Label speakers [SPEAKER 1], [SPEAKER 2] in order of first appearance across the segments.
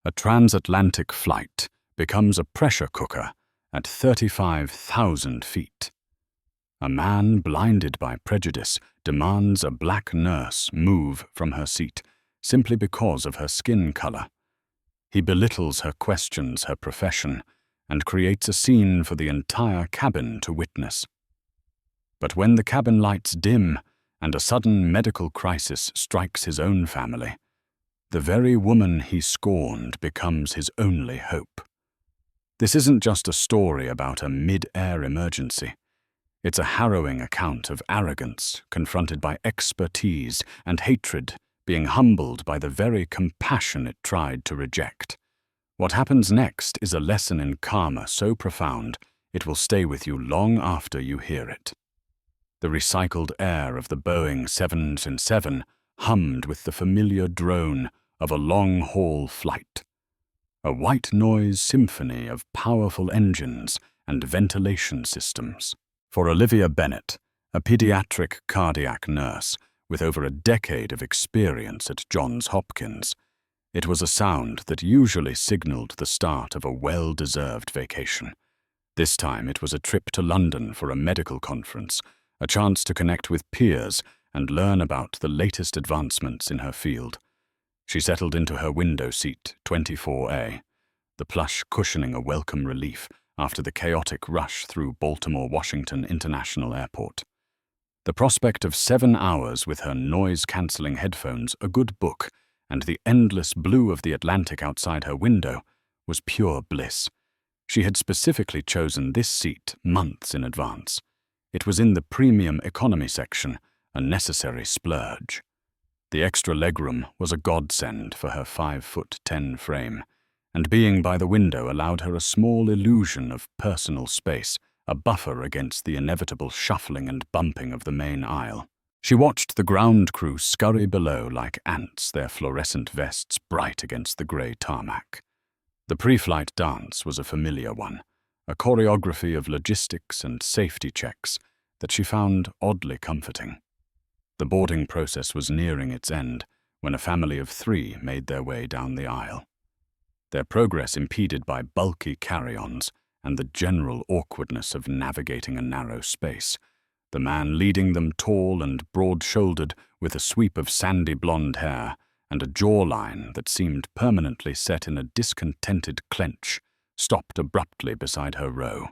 [SPEAKER 1] A transatlantic flight becomes a pressure cooker at 35,000 feet. A man blinded by prejudice demands a black nurse move from her seat simply because of her skin color. He belittles her, questions her profession, and creates a scene for the entire cabin to witness. But when the cabin lights dim and a sudden medical crisis strikes his own family, the very woman he scorned becomes his only hope. This isn't just a story about a mid-air emergency. It's a harrowing account of arrogance confronted by expertise and hatred being humbled by the very compassion it tried to reject. What happens next is a lesson in karma so profound it will stay with you long after you hear it. The recycled air of the Boeing 777 hummed with the familiar drone of a long-haul flight. A white noise symphony of powerful engines and ventilation systems. For Olivia Bennett, a pediatric cardiac nurse with over a decade of experience at Johns Hopkins, it was a sound that usually signaled the start of a well-deserved vacation. This time it was a trip to London for a medical conference, a chance to connect with peers and learn about the latest advancements in her field. She settled into her window seat, 24A, the plush cushioning a welcome relief after the chaotic rush through Baltimore-Washington International Airport. The prospect of 7 hours with her noise-cancelling headphones, a good book, and the endless blue of the Atlantic outside her window was pure bliss. She had specifically chosen this seat months in advance. It was in the premium economy section, a necessary splurge. The extra legroom was a godsend for her 5'10" frame, and being by the window allowed her a small illusion of personal space, a buffer against the inevitable shuffling and bumping of the main aisle. She watched the ground crew scurry below like ants, their fluorescent vests bright against the grey tarmac. The pre-flight dance was a familiar one, a choreography of logistics and safety checks that she found oddly comforting. The boarding process was nearing its end when a family of 3 made their way down the aisle. Their progress impeded by bulky carry-ons and the general awkwardness of navigating a narrow space, the man leading them tall and broad-shouldered with a sweep of sandy blonde hair and a jawline that seemed permanently set in a discontented clench, stopped abruptly beside her row.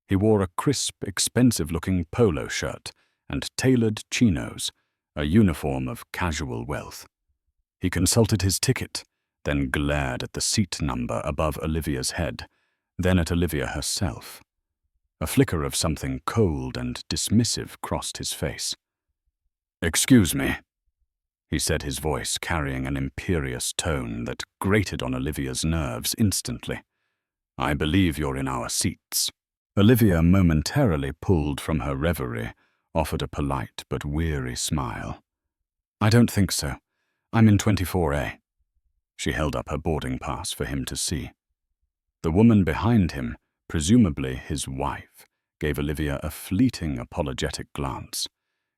[SPEAKER 1] He wore a crisp, expensive-looking polo shirt and tailored chinos, a uniform of casual wealth. He consulted his ticket, then glared at the seat number above Olivia's head, then at Olivia herself. A flicker of something cold and dismissive crossed his face. "Excuse me," he said, his voice carrying an imperious tone that grated on Olivia's nerves instantly. "I believe you're in our seats." Olivia, momentarily pulled from her reverie, offered a polite but weary smile. "I don't think so. I'm in 24A. She held up her boarding pass for him to see. The woman behind him, presumably his wife, gave Olivia a fleeting, apologetic glance.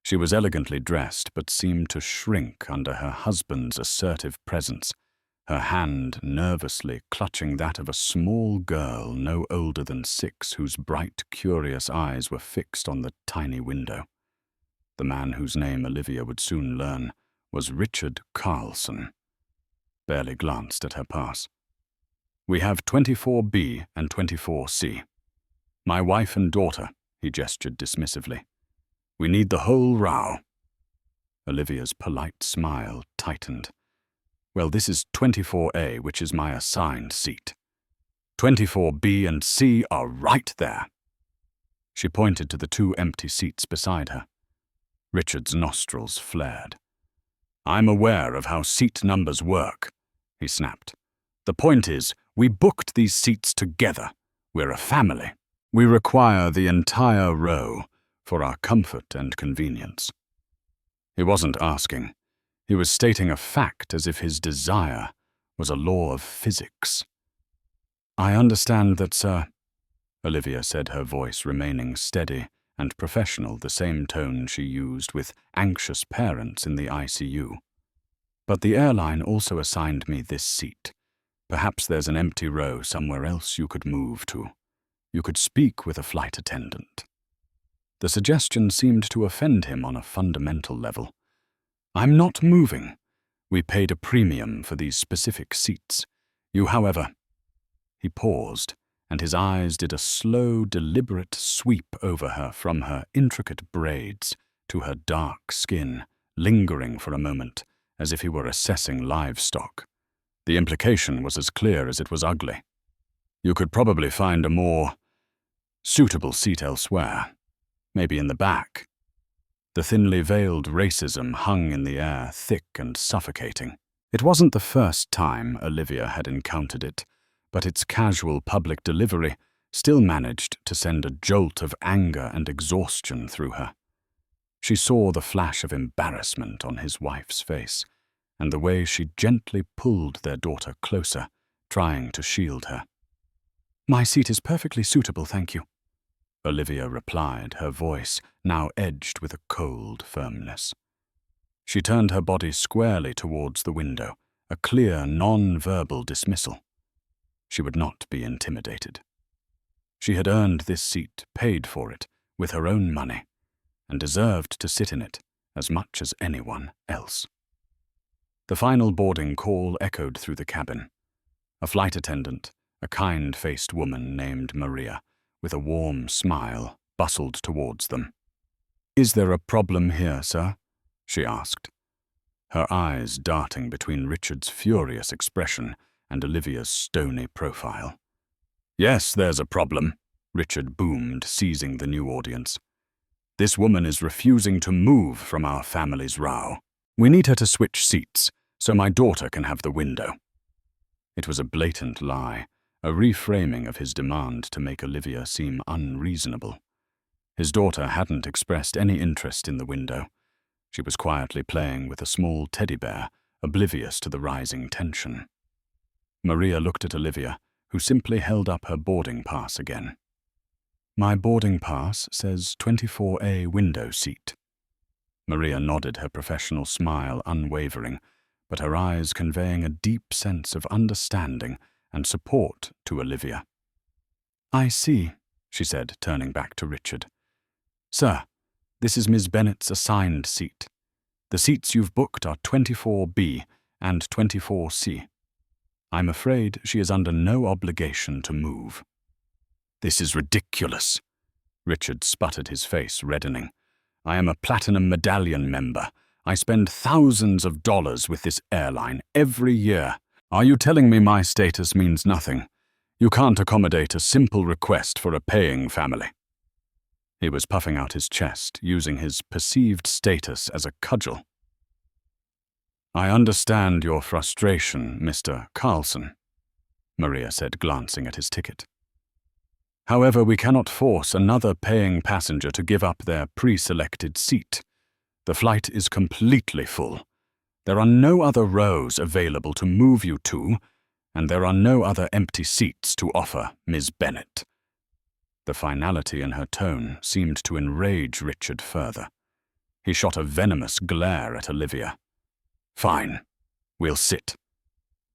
[SPEAKER 1] She was elegantly dressed but seemed to shrink under her husband's assertive presence, her hand nervously clutching that of a small girl no older than 6 whose bright, curious eyes were fixed on the tiny window. The man whose name Olivia would soon learn was Richard Carlson. Barely glanced at her pass. "We have 24B and 24C. My wife and daughter," he gestured dismissively. "We need the whole row." Olivia's polite smile tightened. "Well, this is 24A, which is my assigned seat. 24B and C are right there." She pointed to the 2 empty seats beside her. Richard's nostrils flared. "I'm aware of how seat numbers work," he snapped. "The point is, we booked these seats together. We're a family. We require the entire row for our comfort and convenience." He wasn't asking. He was stating a fact as if his desire was a law of physics. "I understand that, sir," Olivia said, her voice remaining steady and professional, the same tone she used with anxious parents in the ICU. "But the airline also assigned me this seat. Perhaps there's an empty row somewhere else you could move to. You could speak with a flight attendant. The suggestion seemed to offend him on a fundamental level. I'm not moving. We paid a premium for these specific seats. You, however... He paused, and his eyes did a slow, deliberate sweep over her from her intricate braids to her dark skin, lingering for a moment, as if he were assessing livestock. The implication was as clear as it was ugly. You could probably find a more suitable seat elsewhere, maybe in the back. The thinly veiled racism hung in the air, thick and suffocating. It wasn't the first time Olivia had encountered it, but its casual public delivery still managed to send a jolt of anger and exhaustion through her. She saw the flash of embarrassment on his wife's face, and the way she gently pulled their daughter closer, trying to shield her. "My seat is perfectly suitable, thank you," Olivia replied, her voice now edged with a cold firmness. She turned her body squarely towards the window, a clear, non-verbal dismissal. She would not be intimidated. She had earned this seat, paid for it, with her own money, and deserved to sit in it as much as anyone else. The final boarding call echoed through the cabin. A flight attendant, a kind-faced woman named Maria, with a warm smile, bustled towards them. "Is there a problem here, sir?" she asked, her eyes darting between Richard's furious expression and Olivia's stony profile. "Yes, there's a problem," Richard boomed, seizing the new audience. "This woman is refusing to move from our family's row. We need her to switch seats, so my daughter can have the window." It was a blatant lie, a reframing of his demand to make Olivia seem unreasonable. His daughter hadn't expressed any interest in the window. She was quietly playing with a small teddy bear, oblivious to the rising tension. Maria looked at Olivia, who simply held up her boarding pass again. "My boarding pass says 24A window seat." Maria nodded, her professional smile unwavering, but her eyes conveying a deep sense of understanding and support to Olivia. "I see," she said, turning back to Richard. "Sir, this is Miss Bennet's assigned seat. The seats you've booked are 24B and 24C. I'm afraid she is under no obligation to move." "This is ridiculous," Richard sputtered, his face reddening. "I am a Platinum Medallion member. I spend thousands of dollars with this airline every year. Are you telling me my status means nothing? You can't accommodate a simple request for a paying family?" He was puffing out his chest, using his perceived status as a cudgel. "I understand your frustration, Mr. Carlson," Maria said, glancing at his ticket. "However, we cannot force another paying passenger to give up their pre-selected seat. The flight is completely full. There are no other rows available to move you to, and there are no other empty seats to offer Ms. Bennet." The finality in her tone seemed to enrage Richard further. He shot a venomous glare at Olivia. "Fine, we'll sit.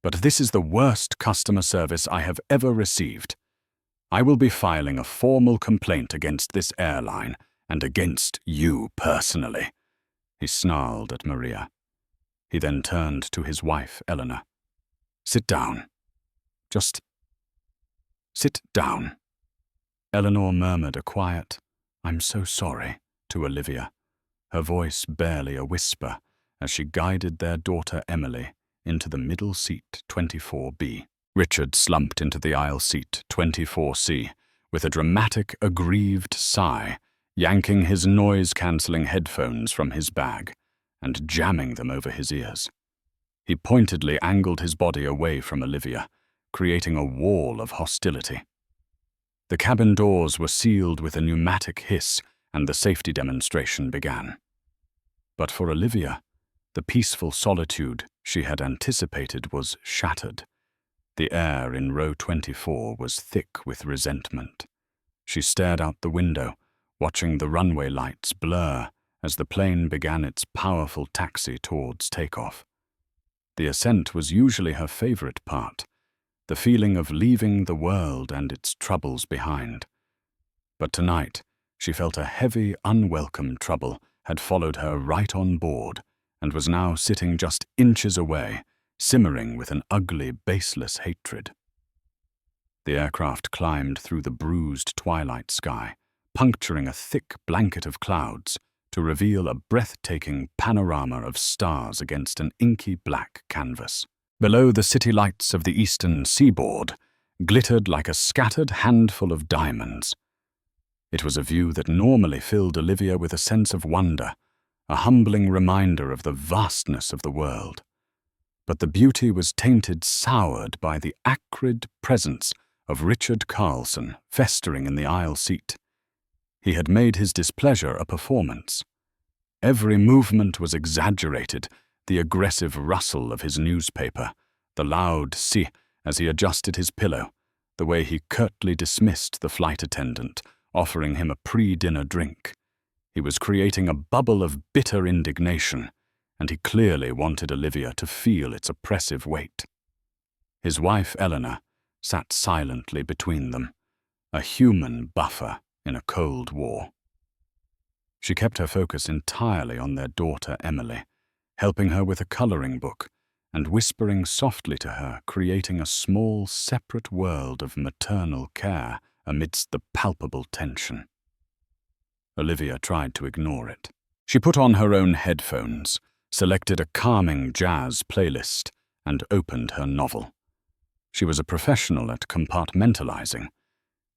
[SPEAKER 1] But this is the worst customer service I have ever received. I will be filing a formal complaint against this airline and against you personally," he snarled at Maria. He then turned to his wife, Eleanor. "Sit down. Just sit down." Eleanor murmured a quiet, "I'm so sorry," to Olivia, her voice barely a whisper, as she guided their daughter Emily into the middle seat 24B. Richard slumped into the aisle seat 24C with a dramatic, aggrieved sigh, yanking his noise-cancelling headphones from his bag and jamming them over his ears. He pointedly angled his body away from Olivia, creating a wall of hostility. The cabin doors were sealed with a pneumatic hiss, and the safety demonstration began. But for Olivia, the peaceful solitude she had anticipated was shattered. The air in row 24 was thick with resentment. She stared out the window, watching the runway lights blur as the plane began its powerful taxi towards takeoff. The ascent was usually her favorite part, the feeling of leaving the world and its troubles behind. But tonight, she felt a heavy, unwelcome trouble had followed her right on board and was now sitting just inches away, simmering with an ugly, baseless hatred. The aircraft climbed through the bruised twilight sky, puncturing a thick blanket of clouds to reveal a breathtaking panorama of stars against an inky black canvas. Below, the city lights of the eastern seaboard glittered like a scattered handful of diamonds. It was a view that normally filled Olivia with a sense of wonder, a humbling reminder of the vastness of the world. But the beauty was soured by the acrid presence of Richard Carlson festering in the aisle seat. He had made his displeasure a performance. Every movement was exaggerated, the aggressive rustle of his newspaper, the loud "si" as he adjusted his pillow, the way he curtly dismissed the flight attendant, offering him a pre-dinner drink. He was creating a bubble of bitter indignation, and he clearly wanted Olivia to feel its oppressive weight. His wife, Eleanor, sat silently between them, a human buffer in a cold war. She kept her focus entirely on their daughter, Emily, helping her with a coloring book and whispering softly to her, creating a small, separate world of maternal care amidst the palpable tension. Olivia tried to ignore it. She put on her own headphones, selected a calming jazz playlist, and opened her novel. She was a professional at compartmentalizing.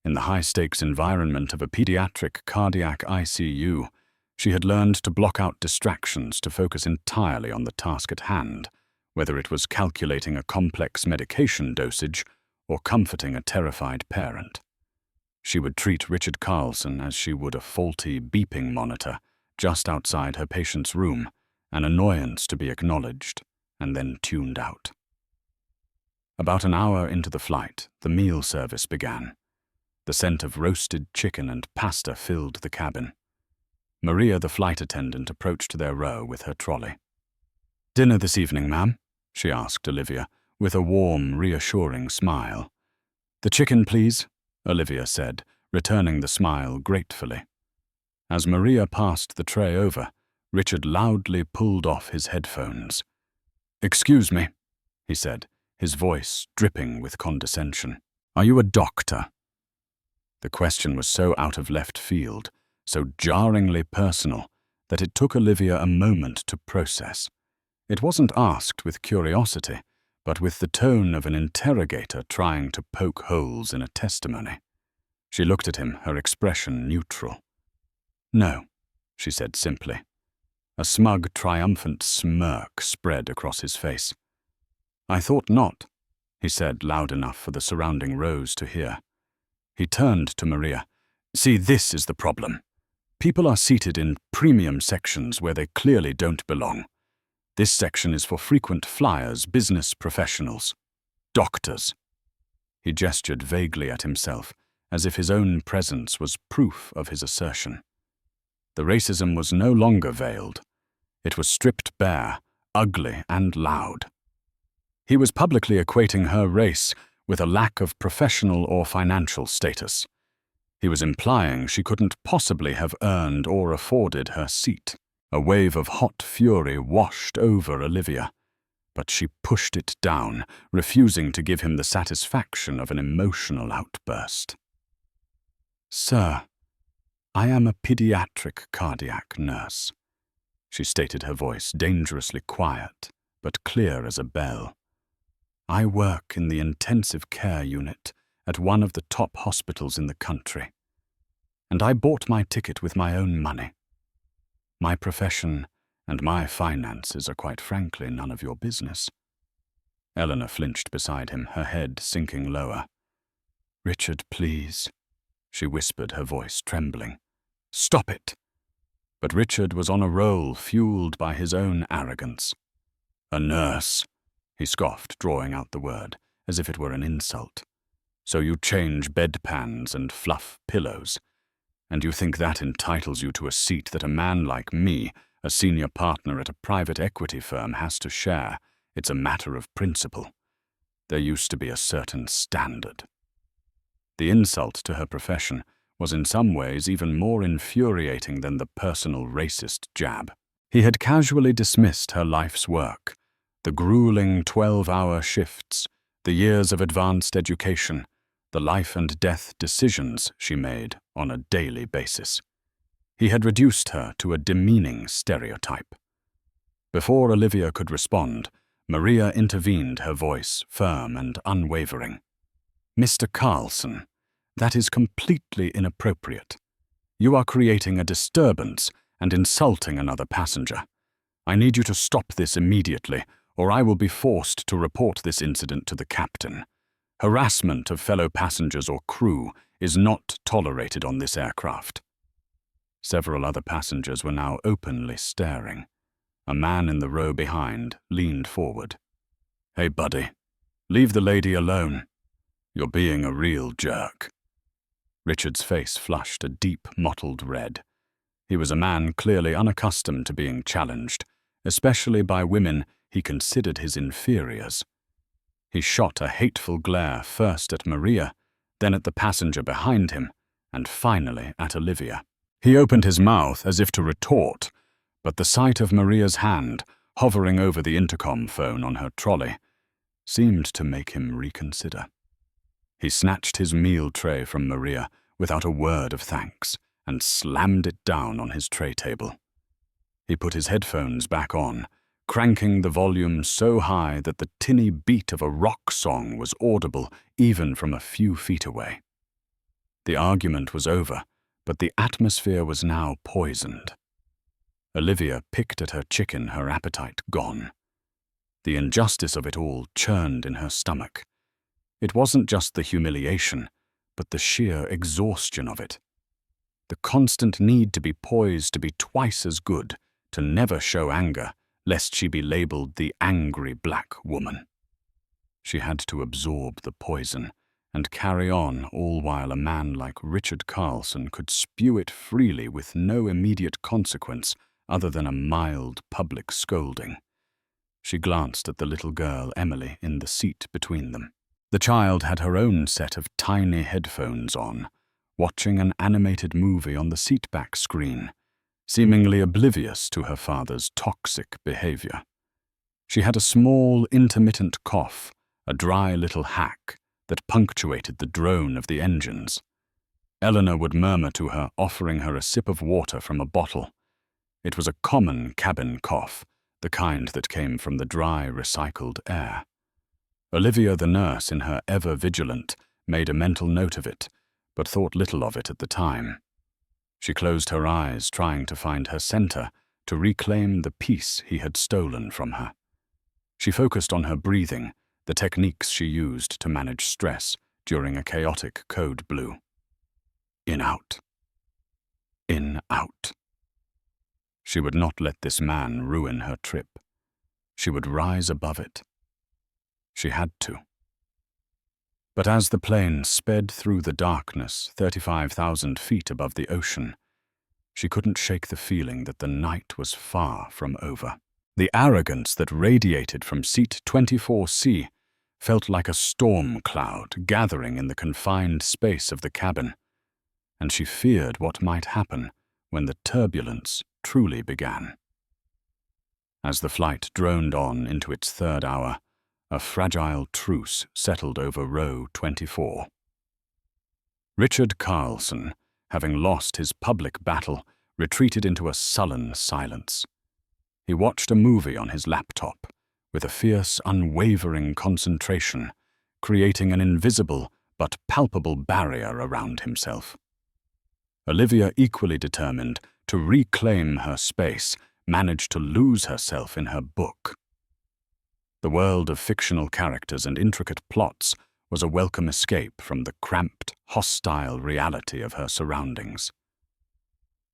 [SPEAKER 1] In the high-stakes environment of a pediatric cardiac ICU, she had learned to block out distractions to focus entirely on the task at hand, whether it was calculating a complex medication dosage or comforting a terrified parent. She would treat Richard Carlson as she would a faulty beeping monitor just outside her patient's room, an annoyance to be acknowledged and then tuned out. About an hour into the flight, the meal service began. The scent of roasted chicken and pasta filled the cabin. Maria, the flight attendant, approached their row with her trolley. "Dinner this evening, ma'am?" she asked Olivia, with a warm, reassuring smile. "The chicken, please," Olivia said, returning the smile gratefully. As Maria passed the tray over, Richard loudly pulled off his headphones. "Excuse me," he said, his voice dripping with condescension. "Are you a doctor?" The question was so out of left field, so jarringly personal, that it took Olivia a moment to process. It wasn't asked with curiosity, but with the tone of an interrogator trying to poke holes in a testimony. She looked at him, her expression neutral. "No," she said simply. A smug, triumphant smirk spread across his face. "I thought not," he said loud enough for the surrounding rows to hear. He turned to Maria. "See, this is the problem. People are seated in premium sections where they clearly don't belong. This section is for frequent flyers, business professionals, doctors." He gestured vaguely at himself, as if his own presence was proof of his assertion. The racism was no longer veiled. It was stripped bare, ugly and loud. He was publicly equating her race with a lack of professional or financial status. He was implying she couldn't possibly have earned or afforded her seat. A wave of hot fury washed over Olivia, but she pushed it down, refusing to give him the satisfaction of an emotional outburst. "Sir, I am a pediatric cardiac nurse," she stated, her voice dangerously quiet, but clear as a bell. "I work in the intensive care unit at one of the top hospitals in the country, and I bought my ticket with my own money. My profession and my finances are quite frankly none of your business." Eleanor flinched beside him, her head sinking lower. "Richard, please," she whispered, her voice trembling. "Stop it!" But Richard was on a roll, fueled by his own arrogance. "A nurse," he scoffed, drawing out the word, as if it were an insult. "So you change bedpans and fluff pillows, and you think that entitles you to a seat that a man like me, a senior partner at a private equity firm, has to share. It's a matter of principle. There used to be a certain standard. The insult to her profession was in some ways even more infuriating than the personal racist jab. He had casually dismissed her life's work, the grueling 12-hour shifts, the years of advanced education, the life-and-death decisions she made on a daily basis. He had reduced her to a demeaning stereotype. Before Olivia could respond, Maria intervened, her voice firm and unwavering. "Mr. Carlson, that is completely inappropriate. You are creating a disturbance and insulting another passenger. I need you to stop this immediately, or I will be forced to report this incident to the captain. Harassment of fellow passengers or crew is not tolerated on this aircraft." Several other passengers were now openly staring. A man in the row behind leaned forward. "Hey, buddy, leave the lady alone. You're being a real jerk." Richard's face flushed a deep, mottled red. He was a man clearly unaccustomed to being challenged, especially by women he considered his inferiors. He shot a hateful glare first at Maria, then at the passenger behind him, and finally at Olivia. He opened his mouth as if to retort, but the sight of Maria's hand hovering over the intercom phone on her trolley seemed to make him reconsider. He snatched his meal tray from Maria without a word of thanks and slammed it down on his tray table. He put his headphones back on, cranking the volume so high that the tinny beat of a rock song was audible even from a few feet away. The argument was over, but the atmosphere was now poisoned. Olivia picked at her chicken, her appetite gone. The injustice of it all churned in her stomach. It wasn't just the humiliation, but the sheer exhaustion of it. The constant need to be poised, to be twice as good, to never show anger, lest she be labeled the angry black woman. She had to absorb the poison and carry on, all while a man like Richard Carlson could spew it freely with no immediate consequence other than a mild public scolding. She glanced at the little girl, Emily, in the seat between them. The child had her own set of tiny headphones on, watching an animated movie on the seatback screen, seemingly oblivious to her father's toxic behavior. She had a small, intermittent cough, a dry little hack that punctuated the drone of the engines. Eleanor would murmur to her, offering her a sip of water from a bottle. It was a common cabin cough, the kind that came from the dry, recycled air. Olivia, the nurse, in her ever-vigilant, made a mental note of it, but thought little of it at the time. She closed her eyes, trying to find her center, to reclaim the peace he had stolen from her. She focused on her breathing, the techniques she used to manage stress during a chaotic code blue. In, out. In, out. She would not let this man ruin her trip. She would rise above it. She had to. But as the plane sped through the darkness, 35,000 feet above the ocean, she couldn't shake the feeling that the night was far from over. The arrogance that radiated from seat 24C felt like a storm cloud gathering in the confined space of the cabin, and she feared what might happen when the turbulence truly began. As the flight droned on into its third hour, a fragile truce settled over row 24. Richard Carlson, having lost his public battle, retreated into a sullen silence. He watched a movie on his laptop, with a fierce, unwavering concentration, creating an invisible but palpable barrier around himself. Olivia, equally determined to reclaim her space, managed to lose herself in her book. The world of fictional characters and intricate plots was a welcome escape from the cramped, hostile reality of her surroundings.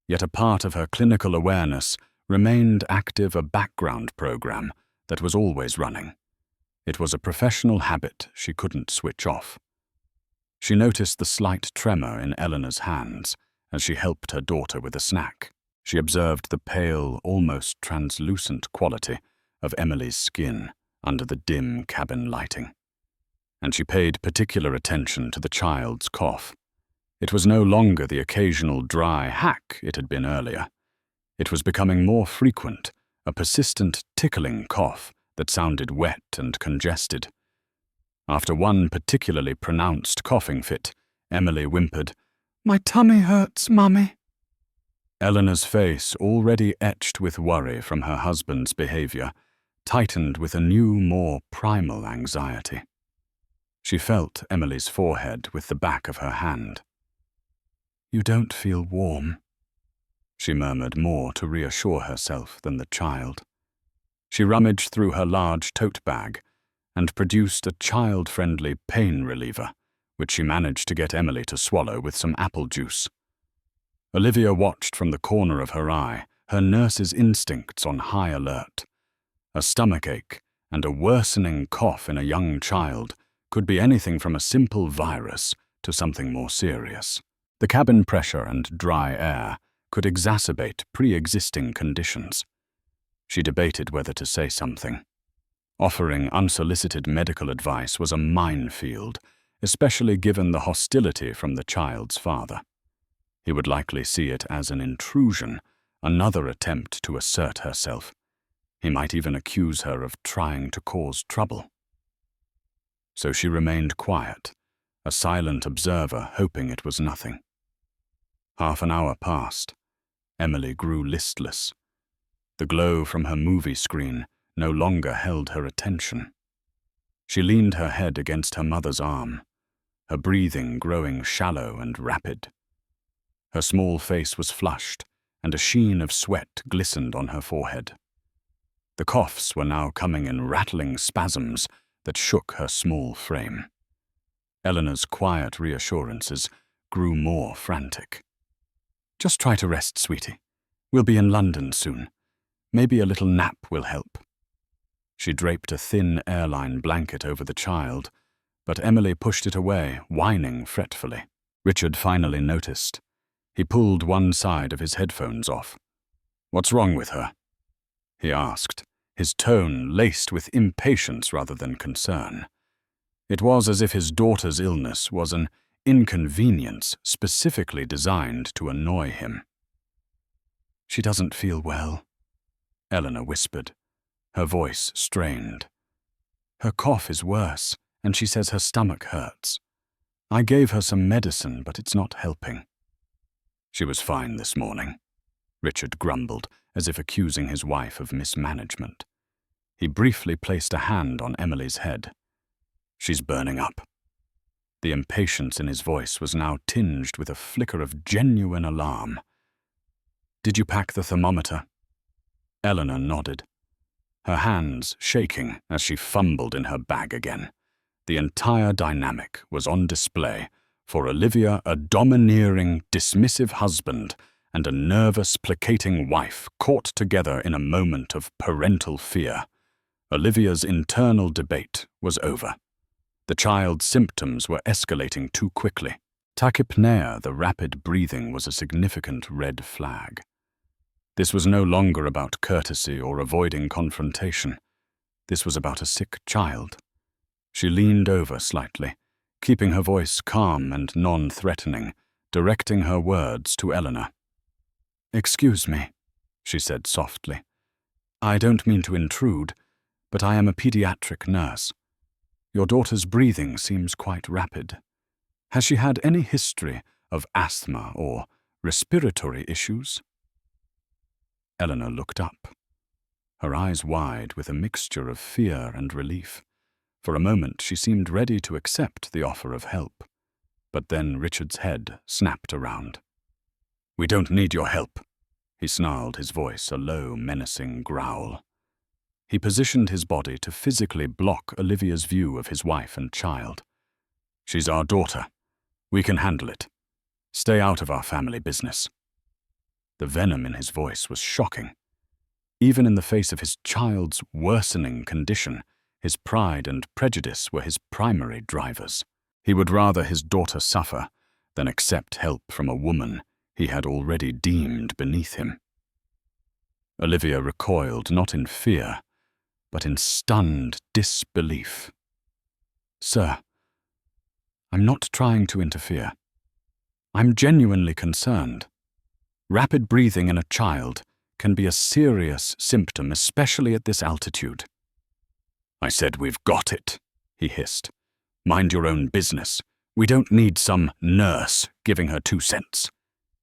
[SPEAKER 1] Yet a part of her clinical awareness remained active, a background program that was always running. It was a professional habit she couldn't switch off. She noticed the slight tremor in Eleanor's hands as she helped her daughter with a snack. She observed the pale, almost translucent quality of Emily's skin under the dim cabin lighting. and she paid particular attention to the child's cough. It was no longer the occasional dry hack it had been earlier. It was becoming more frequent, a persistent tickling cough that sounded wet and congested. After one particularly pronounced coughing fit, Emily whimpered, "My tummy hurts, Mummy." Eleanor's face, already etched with worry from her husband's behavior, tightened with a new, more primal anxiety. She felt Emily's forehead with the back of her hand. "You don't feel warm," she murmured, more to reassure herself than the child. She rummaged through her large tote bag and produced a child-friendly pain reliever, which she managed to get Emily to swallow with some apple juice. Olivia watched from the corner of her eye, her nurse's instincts on high alert. A stomachache and a worsening cough in a young child could be anything from a simple virus to something more serious. The cabin pressure and dry air could exacerbate pre-existing conditions. She debated whether to say something. Offering unsolicited medical advice was a minefield, especially given the hostility from the child's father. He would likely see it as an intrusion, another attempt to assert herself. He might even accuse her of trying to cause trouble. So she remained quiet, a silent observer, hoping it was nothing. Half an hour passed. Emily grew listless. The glow from her movie screen no longer held her attention. She leaned her head against her mother's arm, her breathing growing shallow and rapid. Her small face was flushed, and a sheen of sweat glistened on her forehead. The coughs were now coming in rattling spasms that shook her small frame. Eleanor's quiet reassurances grew more frantic. "Just try to rest, sweetie. We'll be in London soon. Maybe a little nap will help." She draped a thin airline blanket over the child, but Emily pushed it away, whining fretfully. Richard finally noticed. He pulled one side of his headphones off. "What's wrong with her?" he asked, his tone laced with impatience rather than concern. It was as if his daughter's illness was an inconvenience specifically designed to annoy him. "She doesn't feel well," Eleanor whispered, her voice strained. "Her cough is worse, and she says her stomach hurts. I gave her some medicine, but it's not helping." "She was fine this morning," Richard grumbled, as if accusing his wife of mismanagement. He briefly placed a hand on Emily's head. "She's burning up." The impatience in his voice was now tinged with a flicker of genuine alarm. "Did you pack the thermometer?" Eleanor nodded, her hands shaking as she fumbled in her bag again. The entire dynamic was on display for Olivia, a domineering, dismissive husband, and a nervous, placating wife caught together in a moment of parental fear. Olivia's internal debate was over. The child's symptoms were escalating too quickly. Tachypnea, the rapid breathing, was a significant red flag. This was no longer about courtesy or avoiding confrontation. This was about a sick child. She leaned over slightly, keeping her voice calm and non-threatening, directing her words to Eleanor. "Excuse me," she said softly. "I don't mean to intrude, but I am a pediatric nurse. Your daughter's breathing seems quite rapid. Has she had any history of asthma or respiratory issues?" Eleanor looked up, her eyes wide with a mixture of fear and relief. For a moment she seemed ready to accept the offer of help, but then Richard's head snapped around. "We don't need your help," he snarled, his voice a low, menacing growl. He positioned his body to physically block Olivia's view of his wife and child. "She's our daughter. We can handle it. Stay out of our family business." The venom in his voice was shocking. Even in the face of his child's worsening condition, his pride and prejudice were his primary drivers. He would rather his daughter suffer than accept help from a woman he had already deemed beneath him. Olivia recoiled not in fear, but in stunned disbelief. "Sir, I'm not trying to interfere. I'm genuinely concerned. Rapid breathing in a child can be a serious symptom, especially at this altitude. I said, "We've got it," he hissed. "Mind your own business. We don't need some nurse giving her 2 cents.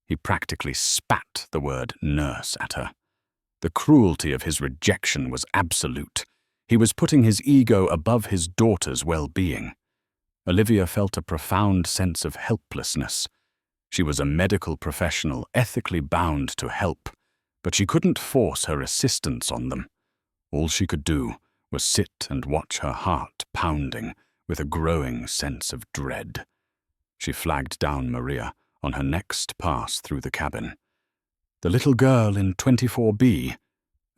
[SPEAKER 1] He practically spat the word nurse at her. The cruelty of his rejection was absolute. He was putting his ego above his daughter's well-being. Olivia felt a profound sense of helplessness. She was a medical professional, ethically bound to help, but she couldn't force her assistance on them. All she could do was sit and watch her heart pounding with a growing sense of dread. She flagged down Maria on her next pass through the cabin. "The little girl in 24B,"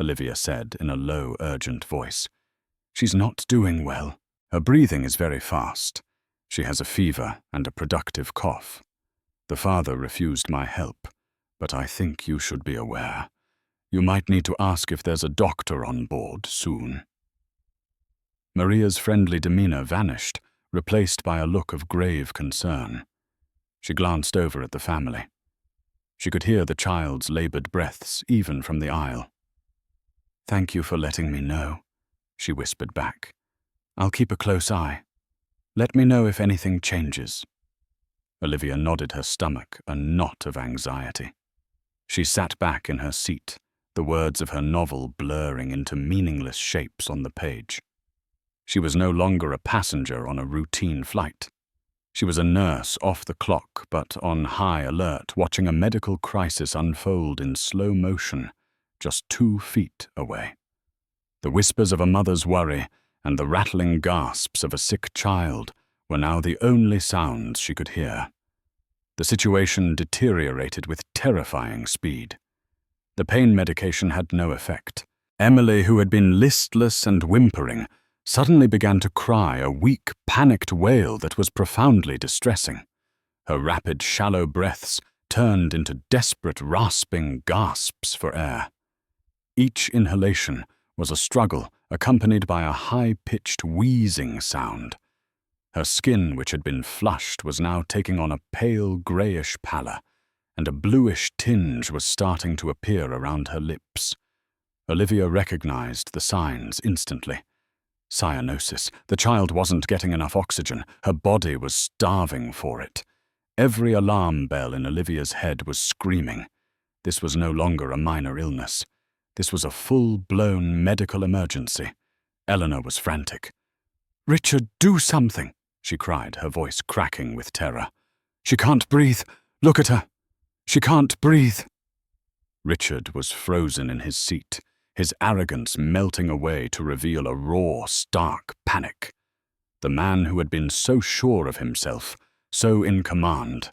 [SPEAKER 1] Olivia said in a low, urgent voice. "She's not doing well. Her breathing is very fast. She has a fever and a productive cough. The father refused my help, but I think you should be aware. You might need to ask if there's a doctor on board soon." Maria's friendly demeanor vanished, replaced by a look of grave concern. She glanced over at the family. She could hear the child's labored breaths even from the aisle. "Thank you for letting me know," she whispered back. "I'll keep a close eye. Let me know if anything changes." Olivia nodded, her stomach a knot of anxiety. She sat back in her seat, the words of her novel blurring into meaningless shapes on the page. She was no longer a passenger on a routine flight. She was a nurse off the clock, but on high alert, watching a medical crisis unfold in slow motion, just 2 feet away. The whispers of a mother's worry and the rattling gasps of a sick child were now the only sounds she could hear. The situation deteriorated with terrifying speed. The pain medication had no effect. Emily, who had been listless and whimpering, suddenly began to cry, a weak, panicked wail that was profoundly distressing. Her rapid, shallow breaths turned into desperate, rasping gasps for air. Each inhalation was a struggle, accompanied by a high-pitched wheezing sound. Her skin, which had been flushed, was now taking on a pale greyish pallor, and a bluish tinge was starting to appear around her lips. Olivia recognized the signs instantly. Cyanosis. The child wasn't getting enough oxygen. Her body was starving for it. Every alarm bell in Olivia's head was screaming. This was no longer a minor illness. This was a full-blown medical emergency. Eleanor was frantic. "Richard, do something!" she cried, her voice cracking with terror. "She can't breathe. Look at her. She can't breathe." Richard was frozen in his seat, his arrogance melting away to reveal a raw, stark panic. The man who had been so sure of himself, so in command,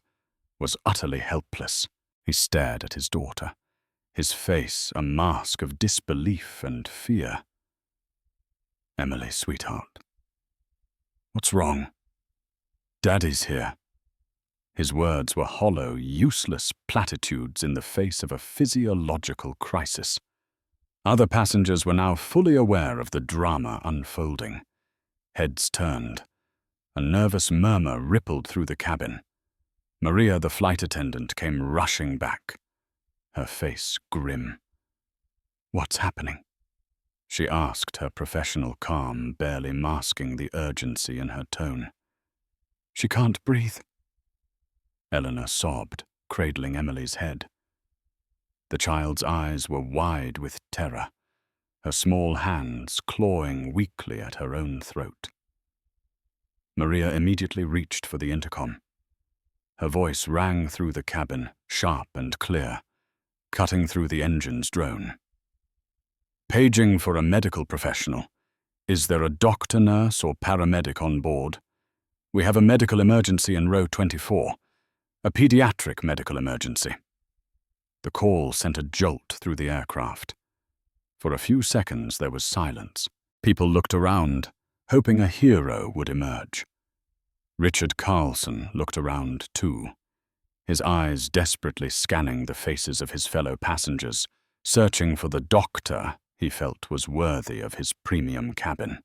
[SPEAKER 1] was utterly helpless. He stared at his daughter, his face a mask of disbelief and fear. "Emily, sweetheart. What's wrong?" "Daddy's here." His words were hollow, useless platitudes in the face of a physiological crisis. Other passengers were now fully aware of the drama unfolding. Heads turned. A nervous murmur rippled through the cabin. Maria, the flight attendant, came rushing back, her face grim. "What's happening?" she asked, her professional calm barely masking the urgency in her tone. "She can't breathe." Eleanor sobbed, cradling Emily's head. The child's eyes were wide with terror, her small hands clawing weakly at her own throat. Maria immediately reached for the intercom. Her voice rang through the cabin, sharp and clear, cutting through the engine's drone. "Paging for a medical professional. Is there a doctor, nurse, or paramedic on board? We have a medical emergency in row 24, a pediatric medical emergency." The call sent a jolt through the aircraft. For a few seconds there was silence. People looked around, hoping a hero would emerge. Richard Carlson looked around too, his eyes desperately scanning the faces of his fellow passengers, searching for the doctor he felt was worthy of his premium cabin.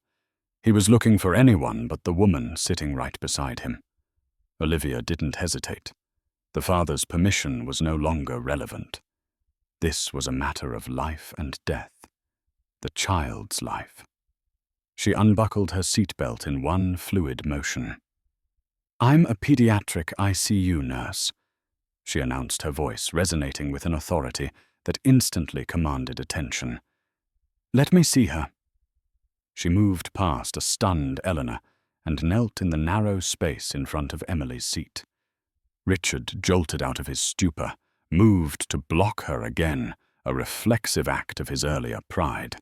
[SPEAKER 1] He was looking for anyone but the woman sitting right beside him. Olivia didn't hesitate. The father's permission was no longer relevant. This was a matter of life and death. The child's life. She unbuckled her seatbelt in one fluid motion. "I'm a pediatric ICU nurse," she announced, her voice resonating with an authority that instantly commanded attention. "Let me see her." She moved past a stunned Eleanor and knelt in the narrow space in front of Emily's seat. Richard jolted out of his stupor, moved to block her again, a reflexive act of his earlier pride.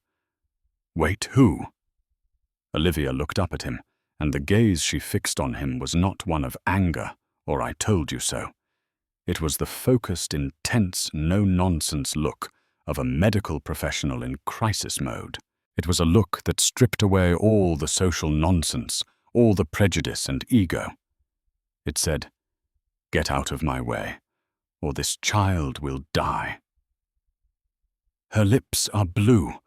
[SPEAKER 1] "Wait, who?" Olivia looked up at him, and the gaze she fixed on him was not one of anger or "I told you so." It was the focused, intense, no-nonsense look of a medical professional in crisis mode. It was a look that stripped away all the social nonsense, all the prejudice and ego. It said, "Get out of my way, or this child will die." "Her lips are blue,"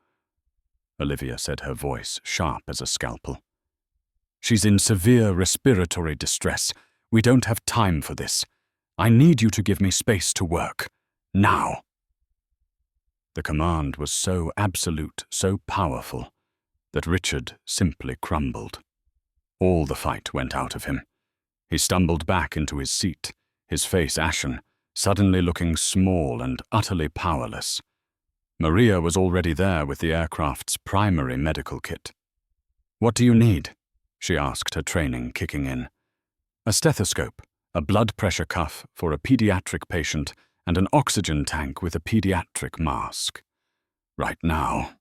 [SPEAKER 1] Olivia said, her voice sharp as a scalpel. "She's in severe respiratory distress. We don't have time for this. I need you to give me space to work. Now." The command was so absolute, so powerful, that Richard simply crumbled. All the fight went out of him. He stumbled back into his seat, his face ashen, suddenly looking small and utterly powerless. Maria was already there with the aircraft's primary medical kit. "What do you need?" she asked, her training kicking in. "A stethoscope, a blood pressure cuff for a pediatric patient, and an oxygen tank with a pediatric mask." "Right now,"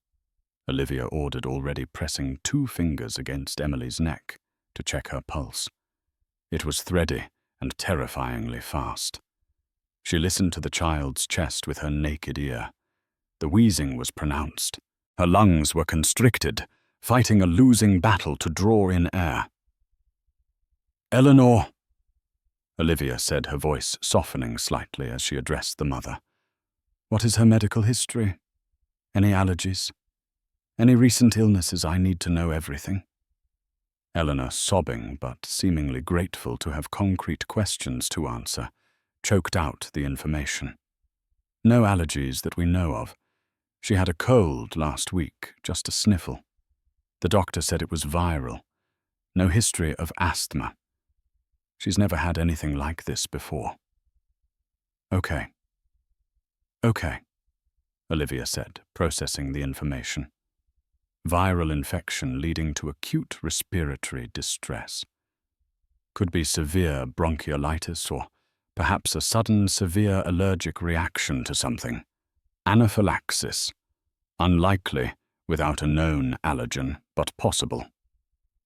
[SPEAKER 1] Olivia ordered, already pressing 2 fingers against Emily's neck to check her pulse. It was thready and terrifyingly fast. She listened to the child's chest with her naked ear. The wheezing was pronounced. Her lungs were constricted, fighting a losing battle to draw in air. "Eleanor," Olivia said, her voice softening slightly as she addressed the mother. "What is her medical history? Any allergies? Any recent illnesses? I need to know everything." Eleanor, sobbing but seemingly grateful to have concrete questions to answer, choked out the information. "No allergies that we know of. She had a cold last week, just a sniffle. The doctor said it was viral. No history of asthma. She's never had anything like this before." Okay, Olivia said, processing the information. Viral infection leading to acute respiratory distress. Could be severe bronchiolitis or perhaps a sudden severe allergic reaction to something. Anaphylaxis. Unlikely without a known allergen, but possible.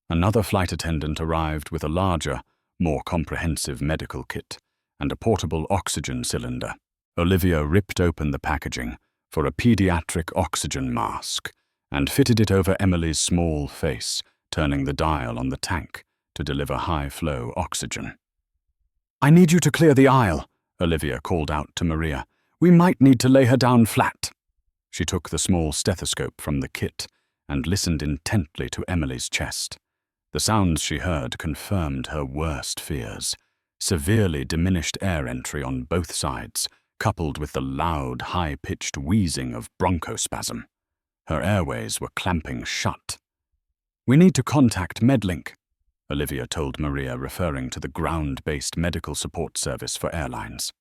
[SPEAKER 1] Another flight attendant arrived with a larger, more comprehensive medical kit and a portable oxygen cylinder. Olivia ripped open the packaging for a pediatric oxygen mask and fitted it over Emily's small face, turning the dial on the tank to deliver high-flow oxygen. "I need you to clear the aisle," Olivia called out to Maria. "We might need to lay her down flat." She took the small stethoscope from the kit and listened intently to Emily's chest. The sounds she heard confirmed her worst fears. Severely diminished air entry on both sides, coupled with the loud, high-pitched wheezing of bronchospasm. Her airways were clamping shut. "We need to contact MedLink," Olivia told Maria, referring to the ground-based medical support service for airlines.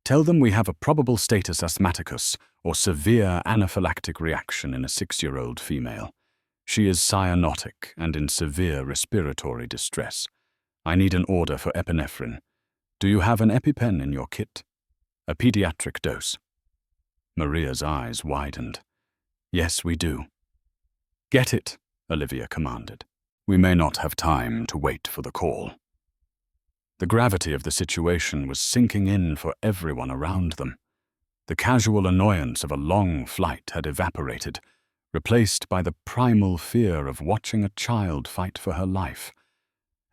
[SPEAKER 1] "Tell them we have a probable status asthmaticus or severe anaphylactic reaction in a 6-year-old female. She is cyanotic and in severe respiratory distress. I need an order for epinephrine. Do you have an EpiPen in your kit? A pediatric dose." Maria's eyes widened. "Yes, we do." "Get it," Olivia commanded. "We may not have time to wait for the call." The gravity of the situation was sinking in for everyone around them. The casual annoyance of a long flight had evaporated, replaced by the primal fear of watching a child fight for her life.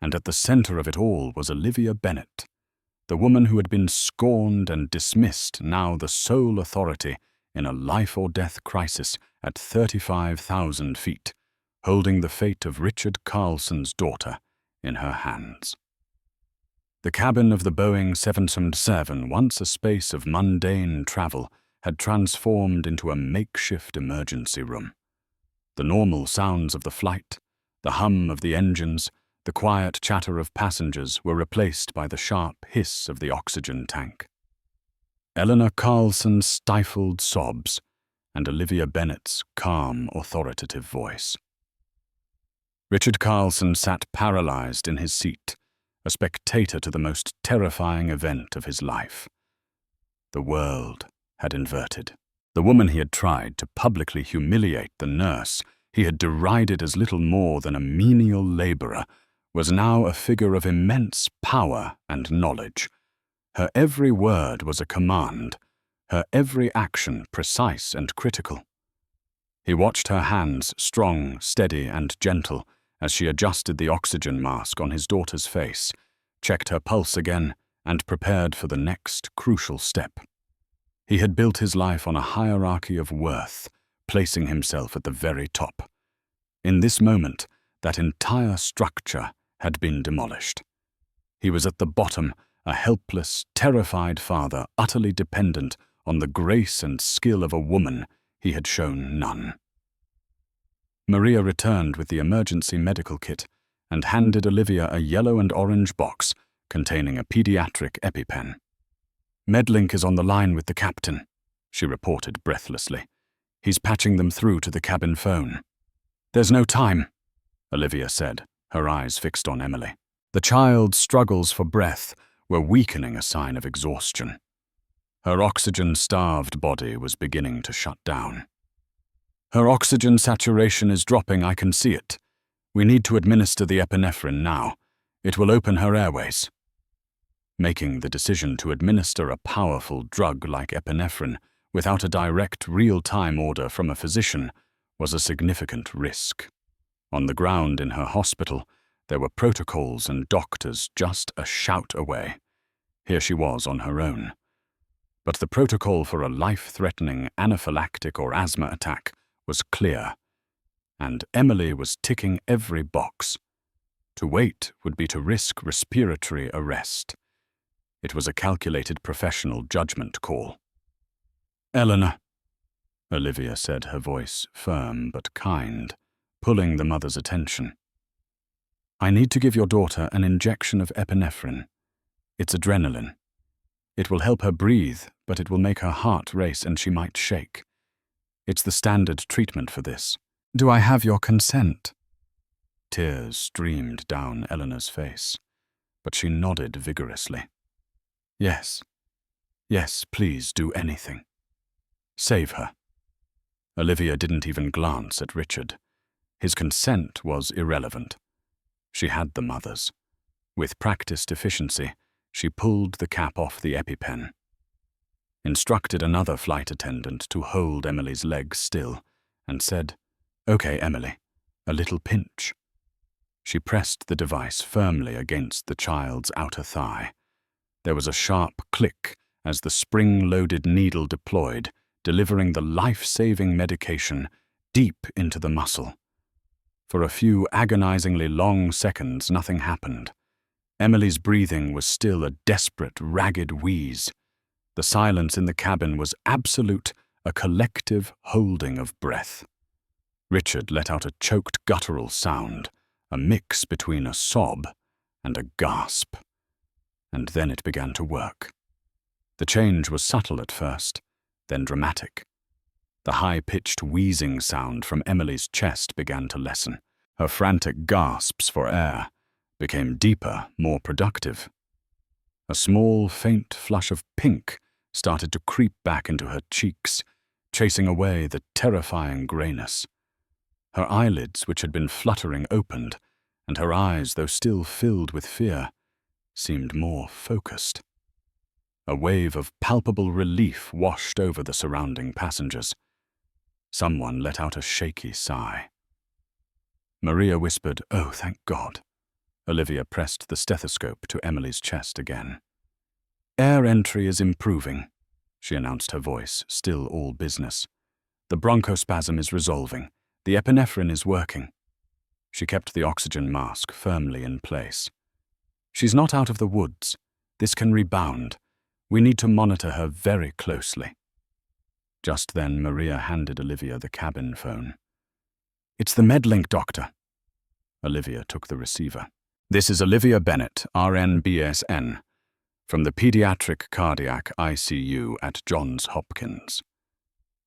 [SPEAKER 1] And at the center of it all was Olivia Bennett, the woman who had been scorned and dismissed, now the sole authority in a life-or-death crisis at 35,000 feet, holding the fate of Richard Carlson's daughter in her hands. The cabin of the Boeing 777, once a space of mundane travel, had transformed into a makeshift emergency room. The normal sounds of the flight, the hum of the engines, the quiet chatter of passengers were replaced by the sharp hiss of the oxygen tank. Eleanor Carlson's stifled sobs and Olivia Bennet's calm, authoritative voice. Richard Carlson sat paralyzed in his seat, a spectator to the most terrifying event of his life. The world had inverted. The woman he had tried to publicly humiliate, the nurse he had derided as little more than a menial laborer, was now a figure of immense power and knowledge. Her every word was a command, her every action precise and critical. He watched her hands, strong, steady, and gentle, as she adjusted the oxygen mask on his daughter's face, checked her pulse again, and prepared for the next crucial step. He had built his life on a hierarchy of worth, placing himself at the very top. In this moment, that entire structure had been demolished. He was at the bottom, a helpless, terrified father, utterly dependent on the grace and skill of a woman he had shown none. Maria returned with the emergency medical kit and handed Olivia a yellow and orange box containing a pediatric EpiPen. "Medlink is on the line with the captain," she reported breathlessly. "He's patching them through to the cabin phone." "There's no time," Olivia said, her eyes fixed on Emily. The child's struggles for breath were weakening a sign of exhaustion. Her oxygen-starved body was beginning to shut down. "Her oxygen saturation is dropping, I can see it. We need to administer the epinephrine now. It will open her airways." Making the decision to administer a powerful drug like epinephrine without a direct, real-time order from a physician was a significant risk. On the ground in her hospital, there were protocols and doctors just a shout away. Here she was on her own. But the protocol for a life-threatening anaphylactic or asthma attack was clear, and Emily was ticking every box. To wait would be to risk respiratory arrest. It was a calculated professional judgment call. "Eleanor," Olivia said, her voice firm but kind, pulling the mother's attention. "I need to give your daughter an injection of epinephrine. It's adrenaline. It will help her breathe, but it will make her heart race and she might shake. It's the standard treatment for this. Do I have your consent?" Tears streamed down Eleanor's face, but she nodded vigorously. "Yes. Yes, please do anything. Save her." Olivia didn't even glance at Richard. His consent was irrelevant. She had the mother's. With practiced efficiency, she pulled the cap off the EpiPen, instructed another flight attendant to hold Emily's leg still, and said, "Okay, Emily, a little pinch." She pressed the device firmly against the child's outer thigh. There was a sharp click as the spring-loaded needle deployed, delivering the life-saving medication deep into the muscle. For a few agonizingly long seconds, nothing happened. Emily's breathing was still a desperate, ragged wheeze. The silence in the cabin was absolute, a collective holding of breath. Richard let out a choked guttural sound, a mix between a sob and a gasp. And then it began to work. The change was subtle at first, then dramatic. The high-pitched wheezing sound from Emily's chest began to lessen. Her frantic gasps for air became deeper, more productive. A small, faint flush of pink started to creep back into her cheeks, chasing away the terrifying grayness. Her eyelids, which had been fluttering, opened, and her eyes, though still filled with fear, seemed more focused. A wave of palpable relief washed over the surrounding passengers. Someone let out a shaky sigh. Maria whispered, "Oh, thank God." Olivia pressed the stethoscope to Emily's chest again. "Air entry is improving," she announced, her voice still all business. "The bronchospasm is resolving. The epinephrine is working." She kept the oxygen mask firmly in place. She's not out of the woods. This can rebound. We need to monitor her very closely. Just then, Maria handed Olivia the cabin phone. It's the Medlink, Doctor. Olivia took the receiver. This is Olivia Bennett, RN BSN, from the Pediatric Cardiac ICU at Johns Hopkins.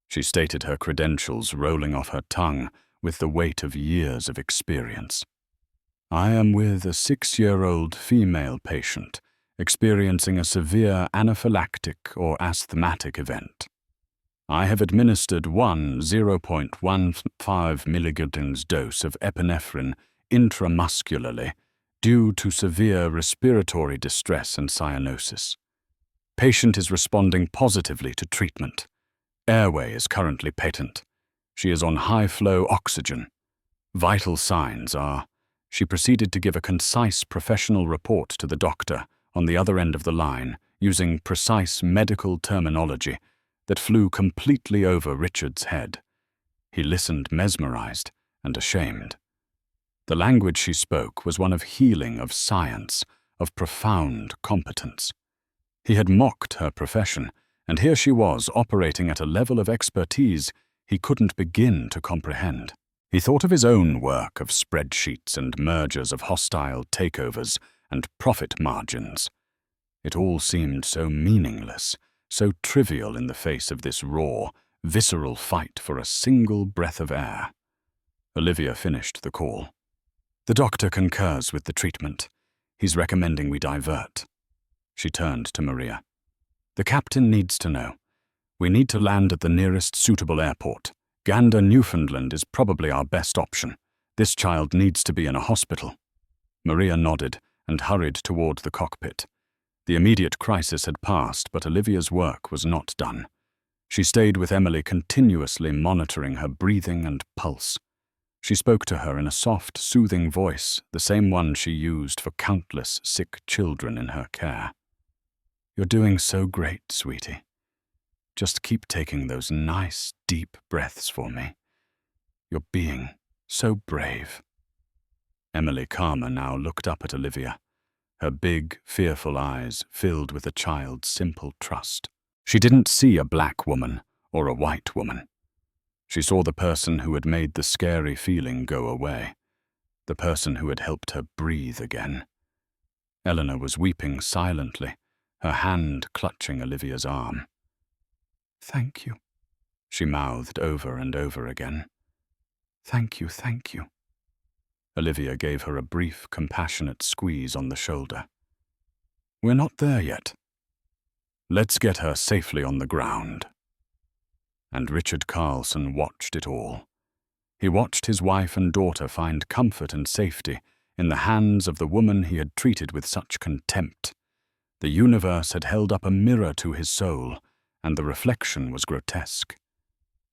[SPEAKER 1] She stated her credentials rolling off her tongue with the weight of years of experience. I am with a 6-year-old female patient experiencing a severe anaphylactic or asthmatic event. I have administered one 0.15 milligrams dose of epinephrine intramuscularly due to severe respiratory distress and cyanosis. Patient is responding positively to treatment. Airway is currently patent. She is on high-flow oxygen. Vital signs are... She proceeded to give a concise professional report to the doctor on the other end of the line using precise medical terminology that flew completely over Richard's head. He listened mesmerized and ashamed. The language she spoke was one of healing, of science, of profound competence. He had mocked her profession, and here she was operating at a level of expertise he couldn't begin to comprehend. He thought of his own work of spreadsheets and mergers of hostile takeovers and profit margins. It all seemed so meaningless, so trivial in the face of this raw, visceral fight for a single breath of air. Olivia finished the call. The doctor concurs with the treatment. He's recommending we divert. She turned to Maria. The captain needs to know. We need to land at the nearest suitable airport. Gander, Newfoundland is probably our best option. This child needs to be in a hospital. Maria nodded and hurried toward the cockpit. The immediate crisis had passed, but Olivia's work was not done. She stayed with Emily, continuously monitoring her breathing and pulse. She spoke to her in a soft, soothing voice, the same one she used for countless sick children in her care. You're doing so great, sweetie. Just keep taking those nice, deep breaths for me. You're being so brave. Emily Karma now looked up at Olivia, her big, fearful eyes filled with a child's simple trust. She didn't see a black woman or a white woman. She saw the person who had made the scary feeling go away, the person who had helped her breathe again. Eleanor was weeping silently, her hand clutching Olivia's arm. Thank you, she mouthed over and over again. Thank you, thank you. Olivia gave her a brief, compassionate squeeze on the shoulder. We're not there yet. Let's get her safely on the ground. And Richard Carlson watched it all. He watched his wife and daughter find comfort and safety in the hands of the woman he had treated with such contempt. The universe had held up a mirror to his soul, and the reflection was grotesque.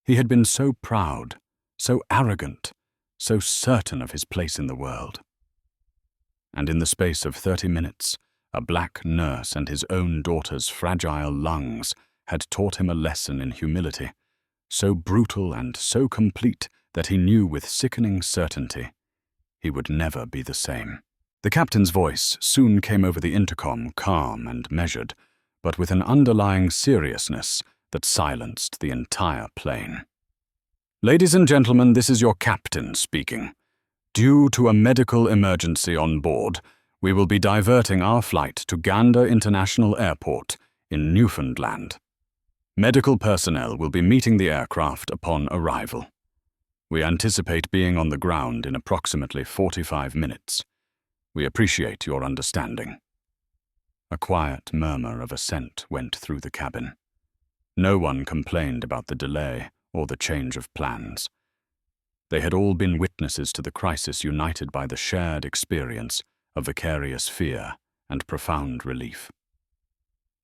[SPEAKER 1] He had been so proud, so arrogant, so certain of his place in the world. And in the space of 30 minutes, a black nurse and his own daughter's fragile lungs had taught him a lesson in humility, so brutal and so complete that he knew with sickening certainty he would never be the same. The captain's voice soon came over the intercom, calm and measured, but with an underlying seriousness that silenced the entire plane. Ladies and gentlemen, this is your captain speaking. Due to a medical emergency on board, we will be diverting our flight to Gander International Airport in Newfoundland. Medical personnel will be meeting the aircraft upon arrival. We anticipate being on the ground in approximately 45 minutes. We appreciate your understanding. A quiet murmur of assent went through the cabin. No one complained about the delay or the change of plans. They had all been witnesses to the crisis, united by the shared experience of vicarious fear and profound relief.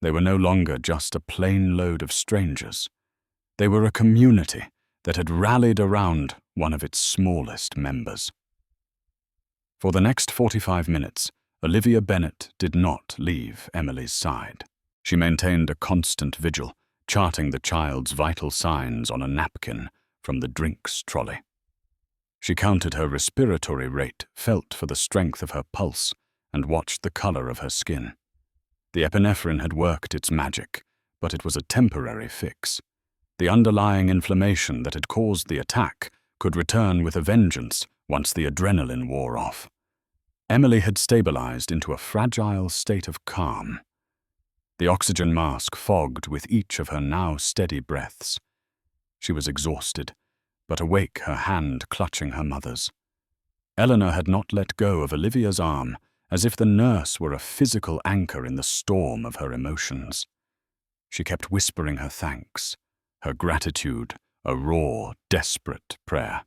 [SPEAKER 1] They were no longer just a plain load of strangers. They were a community that had rallied around one of its smallest members. For the next 45 minutes, Olivia Bennett did not leave Emily's side. She maintained a constant vigil, charting the child's vital signs on a napkin from the drinks trolley. She counted her respiratory rate, felt for the strength of her pulse, and watched the color of her skin. The epinephrine had worked its magic, but it was a temporary fix. The underlying inflammation that had caused the attack could return with a vengeance once the adrenaline wore off. Emily had stabilized into a fragile state of calm. The oxygen mask fogged with each of her now steady breaths. She was exhausted, but awake, her hand clutching her mother's. Eleanor had not let go of Olivia's arm, as if the nurse were a physical anchor in the storm of her emotions. She kept whispering her thanks, her gratitude a raw, desperate prayer.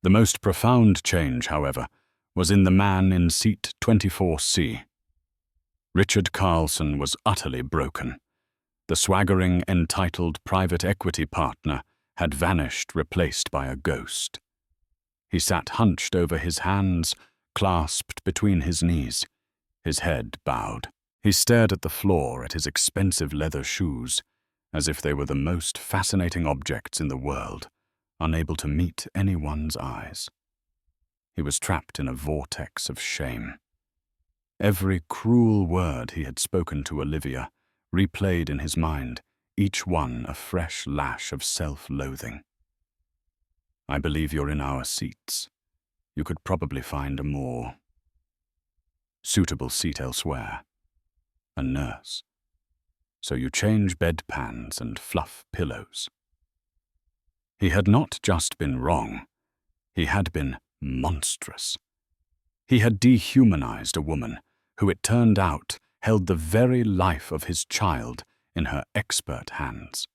[SPEAKER 1] The most profound change, however, was in the man in seat 24C. Richard Carlson was utterly broken. The swaggering, entitled private equity partner had vanished, replaced by a ghost. He sat hunched over his hands, clasped between his knees, his head bowed. He stared at the floor, at his expensive leather shoes, as if they were the most fascinating objects in the world, unable to meet anyone's eyes. He was trapped in a vortex of shame. Every cruel word he had spoken to Olivia replayed in his mind, each one a fresh lash of self-loathing. "I believe you're in our seats. You could probably find a more suitable seat elsewhere. A nurse. So you change bedpans and fluff pillows." He had not just been wrong. He had been monstrous. He had dehumanized a woman who, it turned out, held the very life of his child in her expert hands.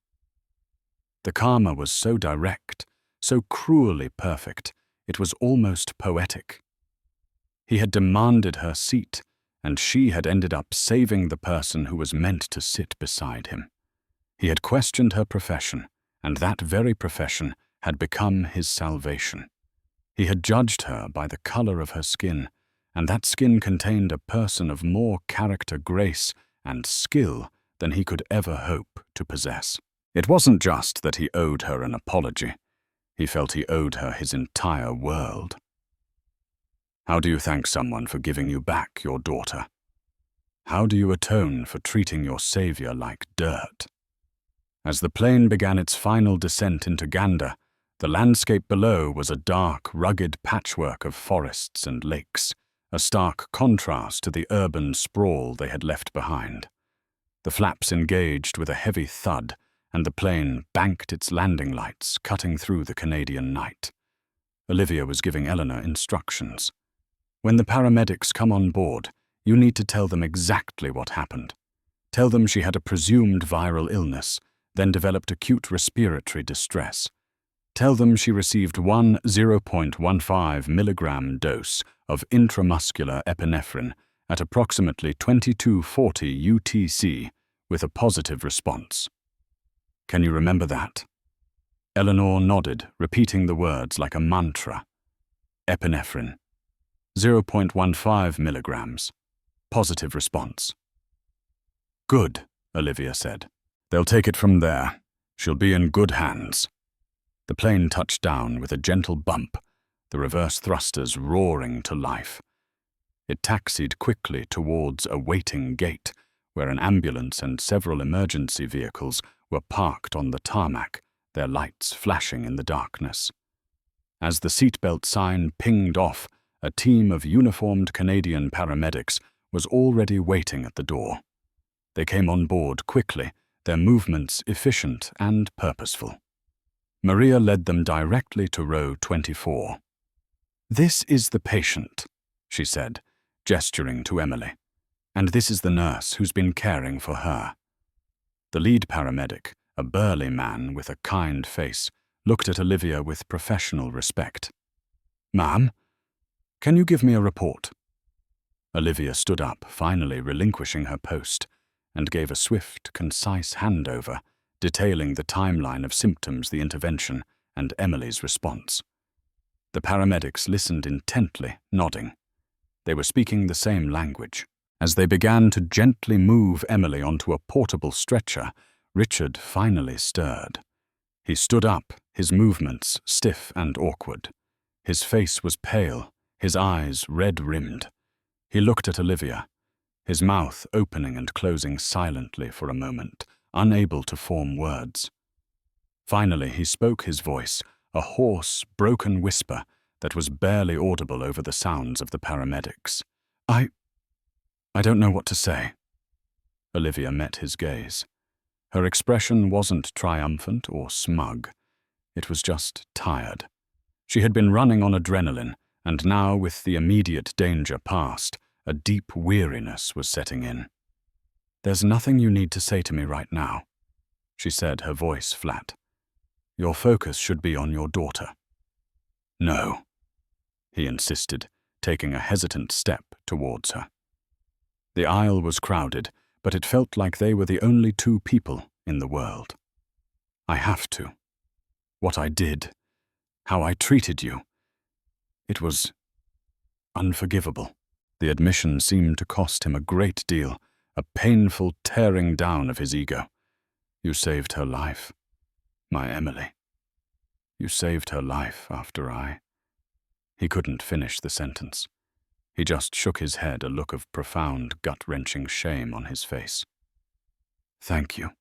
[SPEAKER 1] The karma was so direct, so cruelly perfect, it was almost poetic. He had demanded her seat, and she had ended up saving the person who was meant to sit beside him. He had questioned her profession, and that very profession had become his salvation. He had judged her by the color of her skin, and that skin contained a person of more character, grace, and skill than he could ever hope to possess. It wasn't just that he owed her an apology. He felt he owed her his entire world. How do you thank someone for giving you back your daughter? How do you atone for treating your savior like dirt? As the plane began its final descent into Gander, the landscape below was a dark, rugged patchwork of forests and lakes, a stark contrast to the urban sprawl they had left behind. The flaps engaged with a heavy thud, and the plane banked its landing lights, cutting through the Canadian night. Olivia was giving Eleanor instructions. "When the paramedics come on board, you need to tell them exactly what happened. Tell them she had a presumed viral illness, then developed acute respiratory distress. Tell them she received one 0.15 milligram dose of intramuscular epinephrine at approximately 2240 UTC with a positive response. Can you remember that?" Eleanor nodded, repeating the words like a mantra. Epinephrine. 0.15 milligrams. Positive response. "Good," Olivia said. "They'll take it from there. She'll be in good hands." The plane touched down with a gentle bump, the reverse thrusters roaring to life. It taxied quickly towards a waiting gate, where an ambulance and several emergency vehicles were parked on the tarmac, their lights flashing in the darkness. As the seatbelt sign pinged off, a team of uniformed Canadian paramedics was already waiting at the door. They came on board quickly, their movements efficient and purposeful. Maria led them directly to row 24. "This is the patient," she said, gesturing to Emily, "and this is the nurse who's been caring for her." The lead paramedic, a burly man with a kind face, looked at Olivia with professional respect. "Ma'am, can you give me a report?" Olivia stood up, finally relinquishing her post, and gave a swift, concise handover, detailing the timeline of symptoms, the intervention, and Emily's response. The paramedics listened intently, nodding. They were speaking the same language. As they began to gently move Emily onto a portable stretcher, Richard finally stirred. He stood up, his movements stiff and awkward. His face was pale, his eyes red-rimmed. He looked at Olivia, his mouth opening and closing silently for a moment, unable to form words. Finally, he spoke his voice, a hoarse, broken whisper that was barely audible over the sounds of the paramedics. I don't know what to say." Olivia met his gaze. Her expression wasn't triumphant or smug. It was just tired. She had been running on adrenaline, and now, with the immediate danger past, a deep weariness was setting in. "There's nothing you need to say to me right now," she said, her voice flat. "Your focus should be on your daughter." "No," he insisted, taking a hesitant step towards her. The aisle was crowded, but it felt like they were the only two people in the world. "I have to. What I did, how I treated you, it was unforgivable." The admission seemed to cost him a great deal, a painful tearing down of his ego. "You saved her life, my Emily. You saved her life after I—" He couldn't finish the sentence. He just shook his head, a look of profound, gut-wrenching shame on his face. "Thank you,"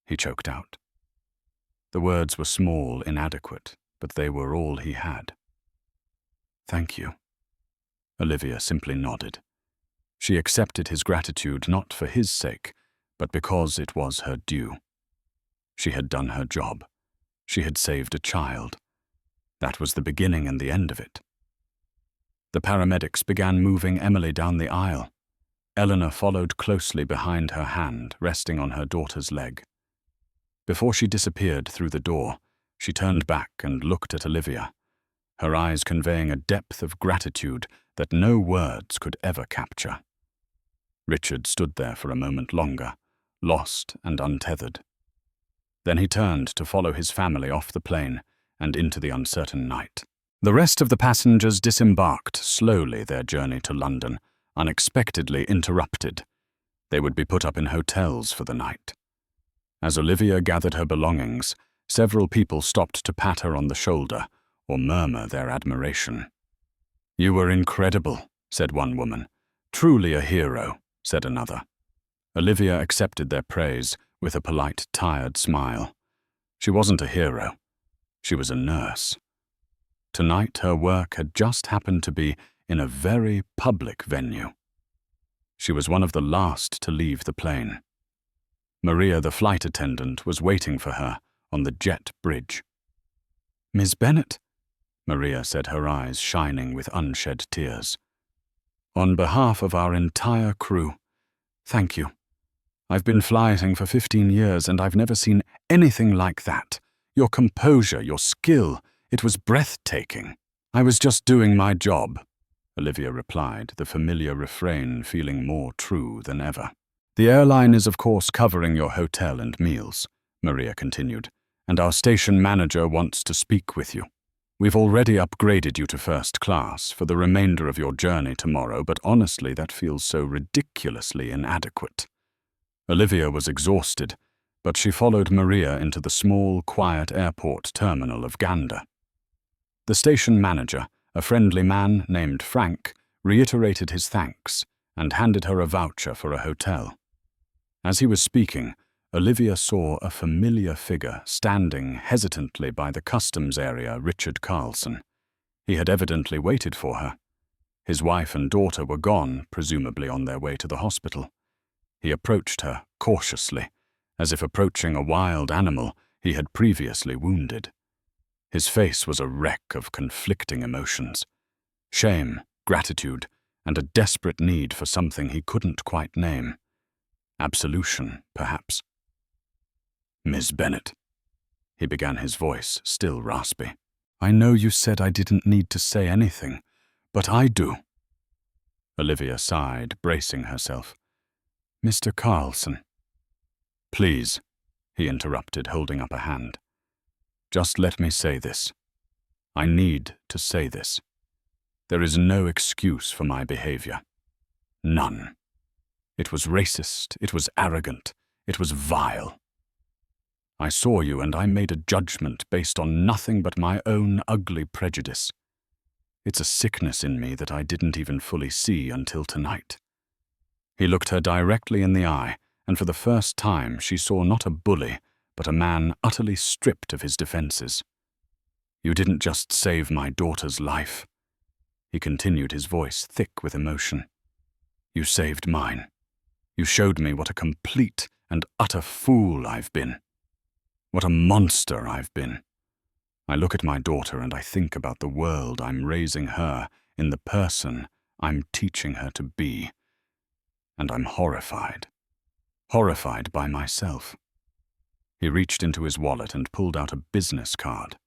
[SPEAKER 1] he choked out. The words were small, inadequate, but they were all he had. "Thank you." Olivia simply nodded. She accepted his gratitude not for his sake, but because it was her due. She had done her job. She had saved a child. That was the beginning and the end of it. The paramedics began moving Emily down the aisle. Eleanor followed closely behind her hand, resting on her daughter's leg. Before she disappeared through the door, she turned back and looked at Olivia, her eyes conveying a depth of gratitude that no words could ever capture. Richard stood there for a moment longer, lost and untethered. Then he turned to follow his family off the plane and into the uncertain night. The rest of the passengers disembarked slowly, their journey to London, unexpectedly interrupted. They would be put up in hotels for the night. As Olivia gathered her belongings, several people stopped to pat her on the shoulder or murmur their admiration. "You were incredible," said one woman. "Truly a hero," said another. Olivia accepted their praise with a polite, tired smile. She wasn't a hero. She was a nurse. Tonight, her work had just happened to be in a very public venue. She was one of the last to leave the plane. Maria, the flight attendant, was waiting for her on the jet bridge. "Miss Bennet," Maria said, her eyes shining with unshed tears. "On behalf of our entire crew, thank you. I've been flying for 15 years and I've never seen anything like that. Your composure, your skill, it was breathtaking." "I was just doing my job," Olivia replied, the familiar refrain feeling more true than ever. "The airline is of course covering your hotel and meals," Maria continued, "and our station manager wants to speak with you. We've already upgraded you to first class for the remainder of your journey tomorrow, but honestly that feels so ridiculously inadequate." Olivia was exhausted, but she followed Maria into the small, quiet airport terminal of Gander. The station manager, a friendly man named Frank, reiterated his thanks and handed her a voucher for a hotel. As he was speaking, Olivia saw a familiar figure standing hesitantly by the customs area, Richard Carlson. He had evidently waited for her. His wife and daughter were gone, presumably on their way to the hospital. He approached her cautiously, as if approaching a wild animal he had previously wounded. His face was a wreck of conflicting emotions: shame, gratitude, and a desperate need for something he couldn't quite name. Absolution, perhaps. "Miss Bennet," he began, his voice still raspy. "I know you said I didn't need to say anything, but I do." Olivia sighed, bracing herself. "Mr. Carlson." "Please," he interrupted, holding up a hand. "Just let me say this. I need to say this. There is no excuse for my behavior. None. It was racist, it was arrogant, it was vile. I saw you and I made a judgment based on nothing but my own ugly prejudice. It's a sickness in me that I didn't even fully see until tonight." He looked her directly in the eye, and for the first time she saw not a bully, but a man utterly stripped of his defenses. "You didn't just save my daughter's life," he continued, his voice thick with emotion. "You saved mine. You showed me what a complete and utter fool I've been. What a monster I've been. I look at my daughter and I think about the world I'm raising her in, the person I'm teaching her to be. And I'm horrified. Horrified by myself." He reached into his wallet and pulled out a business card.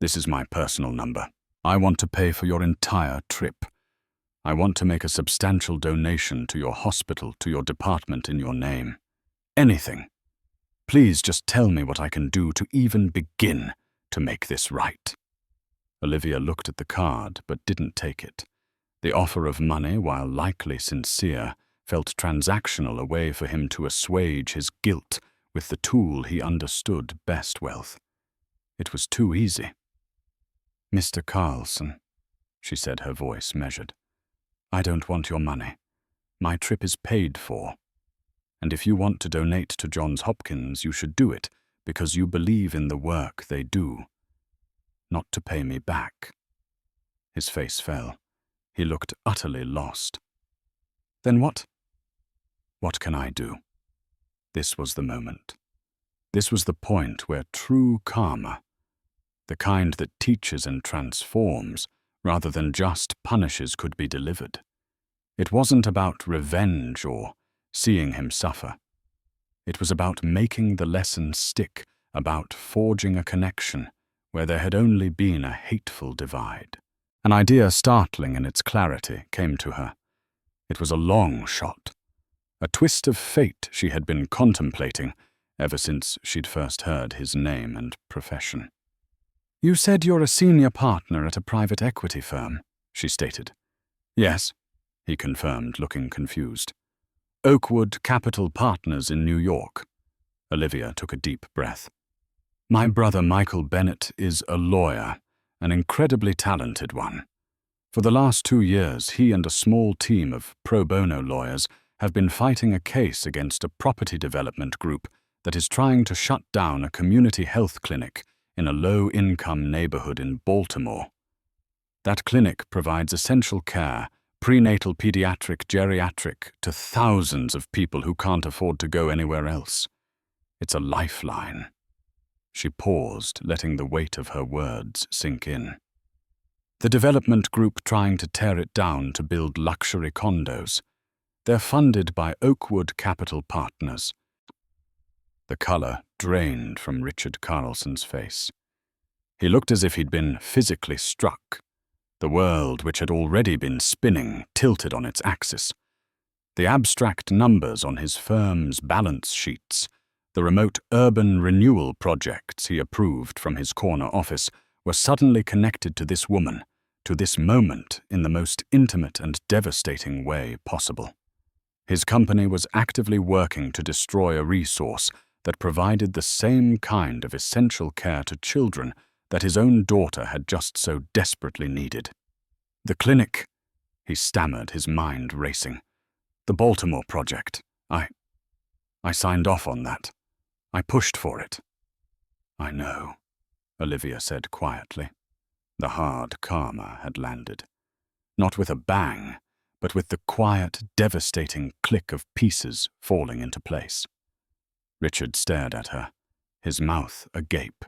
[SPEAKER 1] "This is my personal number. I want to pay for your entire trip. I want to make a substantial donation to your hospital, to your department in your name. Anything. Please just tell me what I can do to even begin to make this right." Olivia looked at the card but didn't take it. The offer of money, while likely sincere, felt transactional, a way for him to assuage his guilt with the tool he understood best, wealth. It was too easy. "Mr. Carlson," she said, her voice measured, "I don't want your money. My trip is paid for. And if you want to donate to Johns Hopkins, you should do it because you believe in the work they do, not to pay me back." His face fell. He looked utterly lost. "Then what? What can I do?" This was the moment. This was the point where true karma, the kind that teaches and transforms rather than just punishes, could be delivered. It wasn't about revenge or seeing him suffer. It was about making the lesson stick, about forging a connection where there had only been a hateful divide. An idea startling in its clarity came to her. It was a long shot, a twist of fate she had been contemplating ever since she'd first heard his name and profession. "You said you're a senior partner at a private equity firm," she stated. "Yes," he confirmed, looking confused. "Oakwood Capital Partners in New York." Olivia took a deep breath. "My brother Michael Bennett is a lawyer, an incredibly talented one. For the last 2 years, he and a small team of pro bono lawyers have been fighting a case against a property development group that is trying to shut down a community health clinic in a low-income neighborhood in Baltimore. That clinic provides essential care, prenatal, pediatric, geriatric, to thousands of people who can't afford to go anywhere else. It's a lifeline." She paused, letting the weight of her words sink in. "The development group trying to tear it down to build luxury condos. They're funded by Oakwood Capital Partners." The color drained from Richard Carlson's face. He looked as if he'd been physically struck. The world, which had already been spinning, tilted on its axis. The abstract numbers on his firm's balance sheets, the remote urban renewal projects he approved from his corner office, were suddenly connected to this woman, to this moment, in the most intimate and devastating way possible. His company was actively working to destroy a resource that provided the same kind of essential care to children that his own daughter had just so desperately needed. "The clinic," he stammered, his mind racing. "The Baltimore project. I signed off on that. I pushed for it." "I know," Olivia said quietly. The hard karma had landed. Not with a bang, but with the quiet, devastating click of pieces falling into place. Richard stared at her, his mouth agape.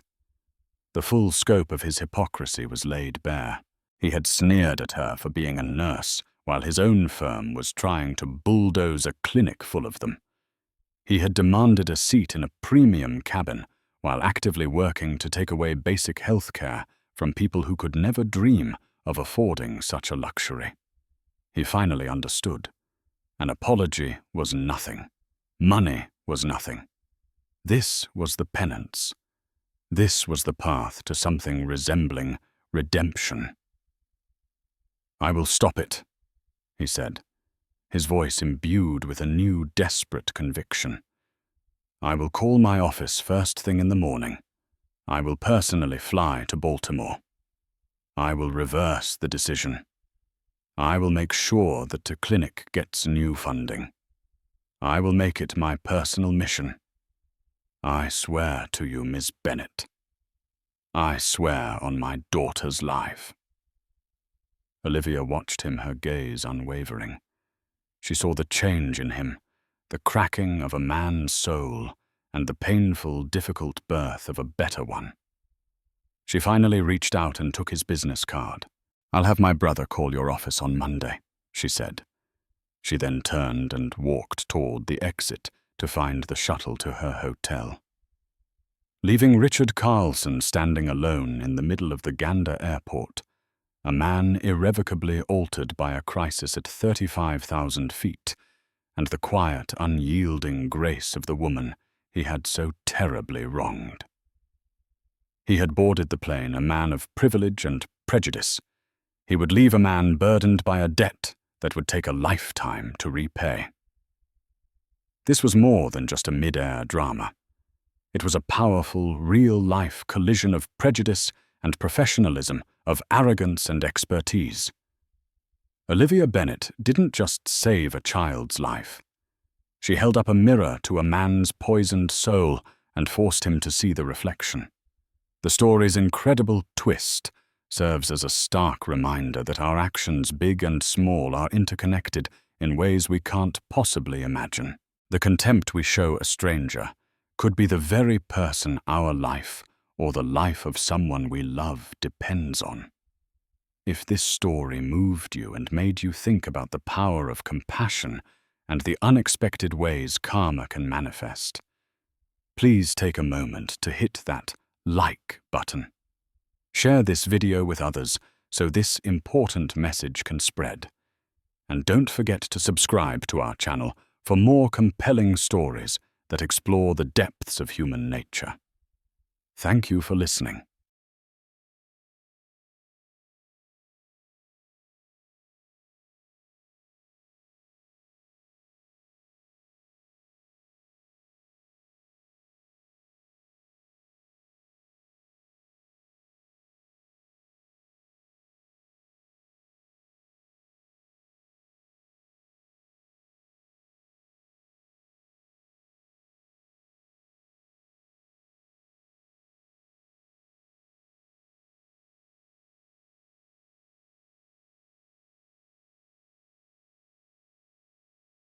[SPEAKER 1] The full scope of his hypocrisy was laid bare. He had sneered at her for being a nurse, while his own firm was trying to bulldoze a clinic full of them. He had demanded a seat in a premium cabin, while actively working to take away basic health care from people who could never dream of affording such a luxury. He finally understood. An apology was nothing. Money was nothing. This was the penance. This was the path to something resembling redemption. "I will stop it," he said, his voice imbued with a new desperate conviction. "I will call my office first thing in the morning. I will personally fly to Baltimore. I will reverse the decision. I will make sure that the clinic gets new funding. I will make it my personal mission. I swear to you, Miss Bennet. I swear on my daughter's life." Olivia watched him, her gaze unwavering. She saw the change in him, the cracking of a man's soul, and the painful, difficult birth of a better one. She finally reached out and took his business card. "I'll have my brother call your office on Monday," she said. She then turned and walked toward the exit to find the shuttle to her hotel. Leaving Richard Carlson standing alone in the middle of the Gander airport, a man irrevocably altered by a crisis at 35,000 feet, and the quiet, unyielding grace of the woman he had so terribly wronged. He had boarded the plane a man of privilege and prejudice. He would leave a man burdened by a debt that would take a lifetime to repay. This was more than just a mid-air drama. It was a powerful, real-life collision of prejudice and professionalism, of arrogance and expertise. Olivia Bennet didn't just save a child's life. She held up a mirror to a man's poisoned soul and forced him to see the reflection. The story's incredible twist serves as a stark reminder that our actions, big and small, are interconnected in ways we can't possibly imagine. The contempt we show a stranger could be the very person our life, or the life of someone we love, depends on. If this story moved you and made you think about the power of compassion and the unexpected ways karma can manifest, please take a moment to hit that like button. Share this video with others so this important message can spread. And don't forget to subscribe to our channel for more compelling stories that explore the depths of human nature. Thank you for listening.